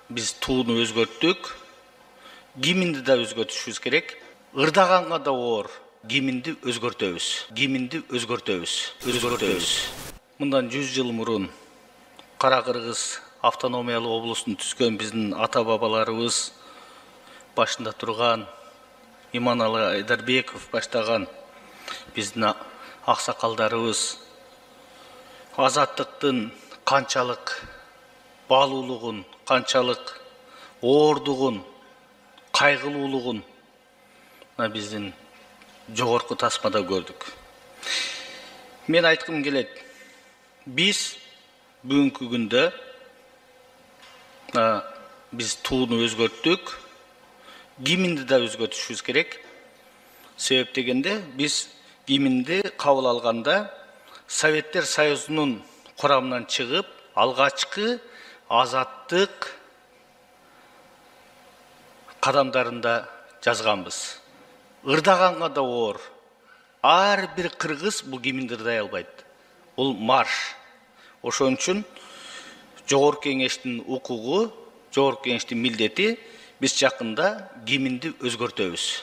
Biz tuğunu özgörttük. Гимнди да өзгөртүшүбүз керек. Ырдаганга да оор. Гимнди өзгөртөбүз. Гимнди өзгөртөбүз. Мындан 100 жыл мурун Кара Кыргыз автономиялык облусун түзгөн биздин ата-бабаларыбыз башында турган Иманалы Айдарбеков баштаган биздин аксакалдарыбыз азаттыктын канчалык баалуулугун, канчалык оордугун, кайгылуулугун биздин жогорку тасмада көрдүк. Мен айткым келет. Биз бүгүнкү күндө биз тууну өзгөрттүк. Гимнди да өзгөртүшүбүз керек. Себеп дегенде биз гимнди кабыл алганда Советтер Союзунун курамынан чыгып, алгачкы азаттык кадамдарында жазганбыз. Ырдаганга да оор. Ар бир кыргыз бул гимнди ырдай албайт. Бул марш. Ошон үчүн жогорку кеңештин укугу, жогорку кеңештин милдети биз жакында гимнди өзгөртөбүз.